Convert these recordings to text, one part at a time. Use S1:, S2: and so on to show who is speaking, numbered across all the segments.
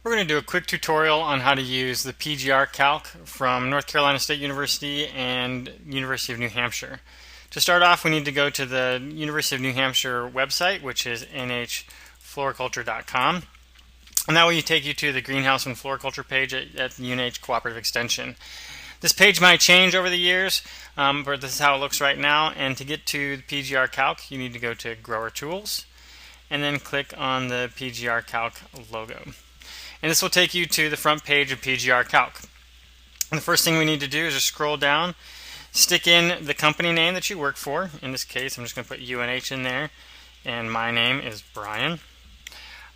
S1: We're going to do a quick tutorial on how to use the PGRCALC from North Carolina State University and University of New Hampshire. To start off, we need to go to the University of New Hampshire website, which is nhfloriculture.com. And that will take you to the greenhouse and floriculture page at the UNH Cooperative Extension. This page might change over the years, but this is how it looks right now. And to get to the PGRCALC, you need to go to Grower Tools and then click on the PGRCALC logo. And this will take you to the front page of PGRCALC. And the first thing we need to do is just scroll down, stick in the company name that you work for. In this case, I'm just going to put UNH in there, and my name is Brian.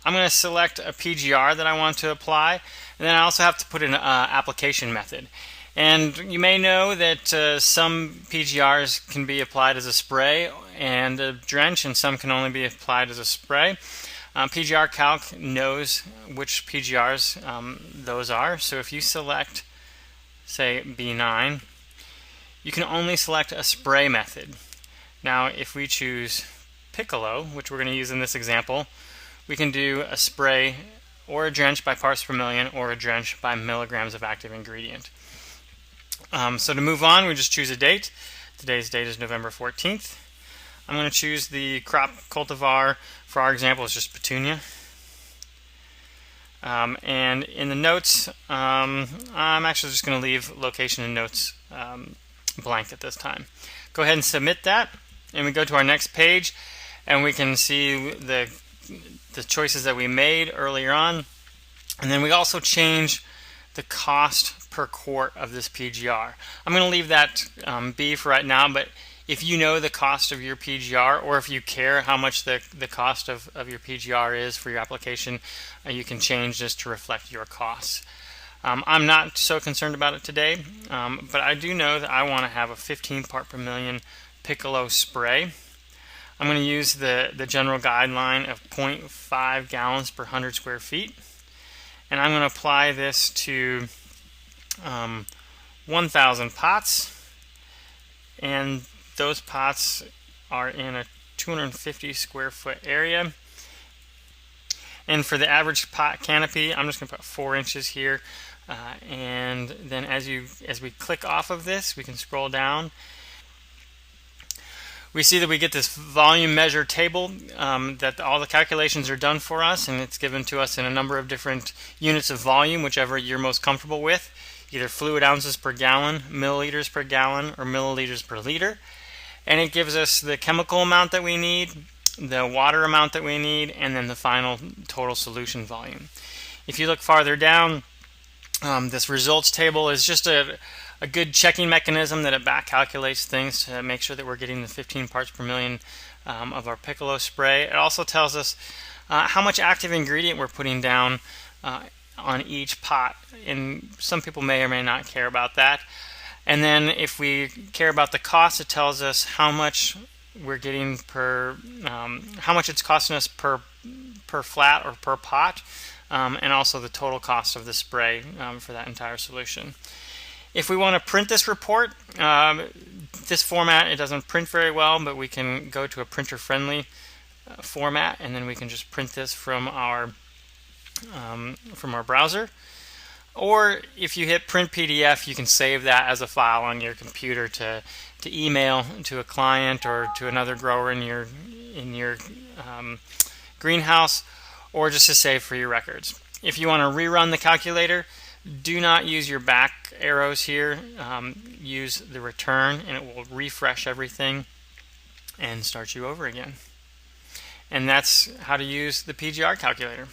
S1: I'm going to select a PGR that I want to apply, and then I also have to put an application method. And you may know that some PGRs can be applied as a spray and a drench, and some can only be applied as a spray. PGRCALC knows which PGRs those are. So if you select, say, B9, you can only select a spray method. Now, if we choose Piccolo, which we're going to use in this example, we can do a spray or a drench by parts per million or a drench by milligrams of active ingredient. So to move on, we just choose a date. Today's date is November 14th. I'm going to choose the crop cultivar. For our example, it's just petunia. And in the notes, I'm actually just going to leave location and notes blank at this time. Go ahead and submit that, and we go to our next page, and we can see the choices that we made earlier on. And then we also change the cost per quart of this PGR. I'm going to leave that be for right now, but if you know the cost of your PGR, or if you care how much the cost of your PGR is for your application, you can change this to reflect your costs. I'm not so concerned about it today, but I do know that I want to have a 15 part per million Piccolo spray. I'm going to use the general guideline of 0.5 gallons per 100 square feet, and I'm going to apply this to 1,000 pots, and those pots are in a 250 square foot area. And for the average pot canopy, I'm just going to put 4 inches here. And then as we click off of this, we can scroll down. We see that we get this volume measure table that all the calculations are done for us, and it's given to us in a number of different units of volume, whichever you're most comfortable with, either fluid ounces per gallon, milliliters per gallon, or milliliters per liter. And it gives us the chemical amount that we need, the water amount that we need, and then the final total solution volume. If you look farther down, this results table is just a good checking mechanism that it back calculates things to make sure that we're getting the 15 parts per million of our Piccolo spray. It also tells us how much active ingredient we're putting down on each pot, and some people may or may not care about that. And then if we care about the cost, it tells us how much we're getting per, how much it's costing us per flat or per pot, and also the total cost of the spray for that entire solution. If we want to print this report, this format, it doesn't print very well, but we can go to a printer-friendly format, and then we can just print this from our browser. Or if you hit print PDF, you can save that as a file on your computer to email to a client or to another grower in your greenhouse, or just to save for your records. If you want to rerun the calculator, do not use your back arrows here. Use the return, and it will refresh everything and start you over again. And that's how to use the PGR calculator.